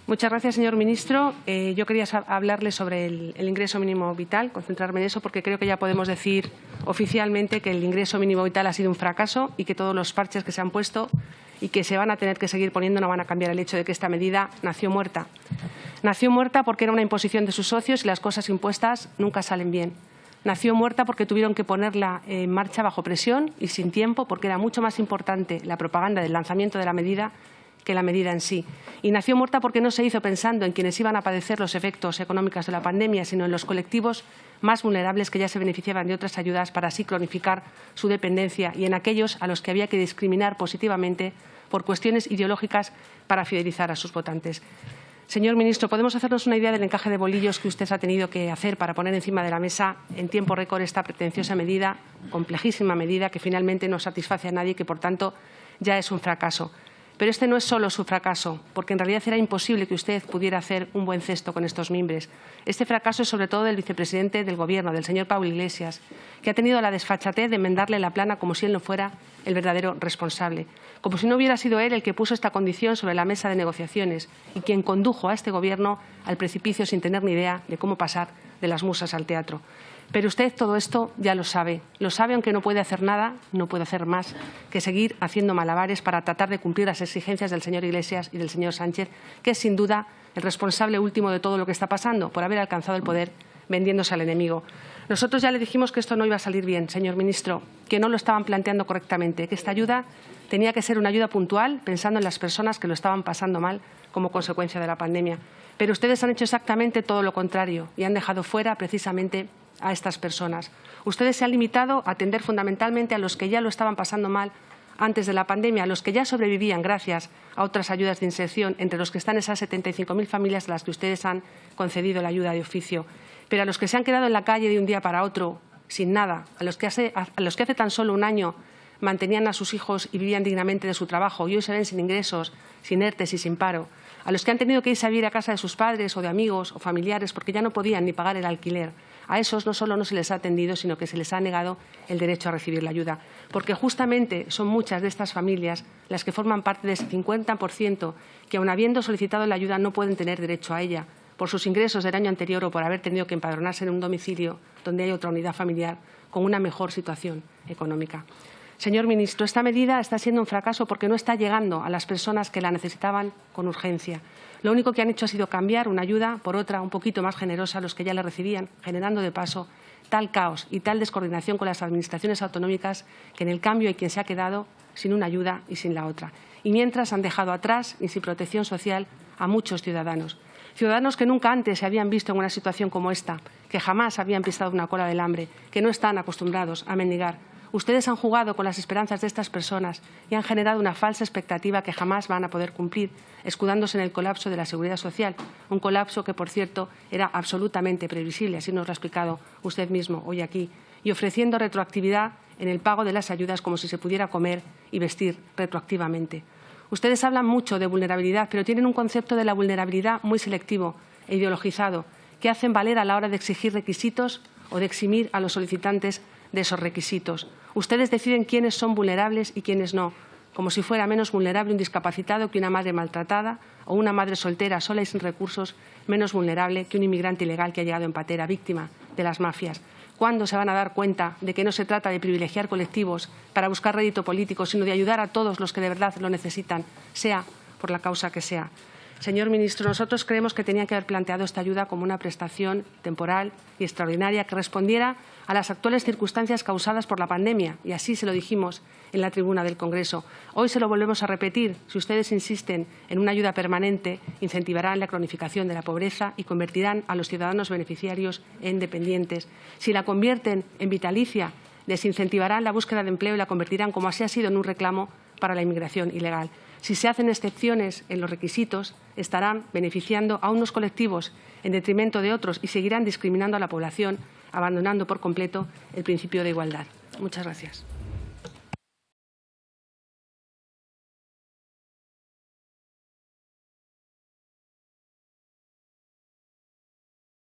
Muchas gracias, señor ministro. Yo quería hablarle sobre el ingreso mínimo vital, concentrarme en eso, porque creo que ya podemos decir oficialmente que el ingreso mínimo vital ha sido un fracaso y que todos los parches que se han puesto y que se van a tener que seguir poniendo no van a cambiar el hecho de que esta medida nació muerta. Nació muerta porque era una imposición de sus socios y las cosas impuestas nunca salen bien. Nació muerta porque tuvieron que ponerla en marcha bajo presión y sin tiempo, porque era mucho más importante la propaganda del lanzamiento de la medida que la medida en sí. Y nació muerta porque no se hizo pensando en quienes iban a padecer los efectos económicos de la pandemia, sino en los colectivos más vulnerables que ya se beneficiaban de otras ayudas para así cronificar su dependencia y en aquellos a los que había que discriminar positivamente por cuestiones ideológicas para fidelizar a sus votantes. Señor ministro, ¿podemos hacernos una idea del encaje de bolillos que usted ha tenido que hacer para poner encima de la mesa en tiempo récord esta pretenciosa medida, complejísima medida, que finalmente no satisface a nadie y que, por tanto, ya es un fracaso? Pero este no es solo su fracaso, porque en realidad era imposible que usted pudiera hacer un buen cesto con estos mimbres. Este fracaso es sobre todo del vicepresidente del Gobierno, del señor Pablo Iglesias, que ha tenido la desfachatez de enmendarle la plana como si él no fuera el verdadero responsable, como si no hubiera sido él el que puso esta condición sobre la mesa de negociaciones y quien condujo a este Gobierno al precipicio sin tener ni idea de cómo pasar de las musas al teatro. Pero usted todo esto ya lo sabe aunque no puede hacer nada, no puede hacer más que seguir haciendo malabares para tratar de cumplir las exigencias del señor Iglesias y del señor Sánchez, que es sin duda el responsable último de todo lo que está pasando, por haber alcanzado el poder vendiéndose al enemigo. Nosotros ya le dijimos que esto no iba a salir bien, señor ministro, que no lo estaban planteando correctamente, que esta ayuda tenía que ser una ayuda puntual, pensando en las personas que lo estaban pasando mal como consecuencia de la pandemia. Pero ustedes han hecho exactamente todo lo contrario y han dejado fuera precisamente a estas personas. Ustedes se han limitado a atender fundamentalmente a los que ya lo estaban pasando mal antes de la pandemia, a los que ya sobrevivían gracias a otras ayudas de inserción, entre los que están esas 75.000 familias a las que ustedes han concedido la ayuda de oficio. Pero a los que se han quedado en la calle de un día para otro, sin nada, a los que hace tan solo un año mantenían a sus hijos y vivían dignamente de su trabajo y hoy se ven sin ingresos, sin ERTEs y sin paro, a los que han tenido que irse a vivir a casa de sus padres o de amigos o familiares porque ya no podían ni pagar el alquiler. A esos no solo no se les ha atendido, sino que se les ha negado el derecho a recibir la ayuda, porque justamente son muchas de estas familias las que forman parte de ese 50% que, aun habiendo solicitado la ayuda, no pueden tener derecho a ella por sus ingresos del año anterior o por haber tenido que empadronarse en un domicilio donde hay otra unidad familiar con una mejor situación económica. Señor ministro, esta medida está siendo un fracaso porque no está llegando a las personas que la necesitaban con urgencia. Lo único que han hecho ha sido cambiar una ayuda por otra un poquito más generosa a los que ya la recibían, generando de paso tal caos y tal descoordinación con las administraciones autonómicas que en el cambio hay quien se ha quedado sin una ayuda y sin la otra. Y mientras han dejado atrás y sin protección social a muchos ciudadanos. Ciudadanos que nunca antes se habían visto en una situación como esta, que jamás habían pisado una cola del hambre, que no están acostumbrados a mendigar. Ustedes han jugado con las esperanzas de estas personas y han generado una falsa expectativa que jamás van a poder cumplir, escudándose en el colapso de la seguridad social, un colapso que, por cierto, era absolutamente previsible, así nos lo ha explicado usted mismo hoy aquí, y ofreciendo retroactividad en el pago de las ayudas como si se pudiera comer y vestir retroactivamente. Ustedes hablan mucho de vulnerabilidad, pero tienen un concepto de la vulnerabilidad muy selectivo e ideologizado, que hacen valer a la hora de exigir requisitos o de eximir a los solicitantes de esos requisitos. Ustedes deciden quiénes son vulnerables y quiénes no, como si fuera menos vulnerable un discapacitado que una madre maltratada o una madre soltera sola y sin recursos menos vulnerable que un inmigrante ilegal que ha llegado en patera, víctima de las mafias. ¿Cuándo se van a dar cuenta de que no se trata de privilegiar colectivos para buscar rédito político, sino de ayudar a todos los que de verdad lo necesitan, sea por la causa que sea? Señor ministro, nosotros creemos que tenían que haber planteado esta ayuda como una prestación temporal y extraordinaria que respondiera a las actuales circunstancias causadas por la pandemia, y así se lo dijimos en la tribuna del Congreso. Hoy se lo volvemos a repetir. Si ustedes insisten en una ayuda permanente, incentivarán la cronificación de la pobreza y convertirán a los ciudadanos beneficiarios en dependientes. Si la convierten en vitalicia, desincentivarán la búsqueda de empleo y la convertirán, como así ha sido, en un reclamo para la inmigración ilegal. Si se hacen excepciones en los requisitos, estarán beneficiando a unos colectivos en detrimento de otros y seguirán discriminando a la población, abandonando por completo el principio de igualdad. Muchas gracias.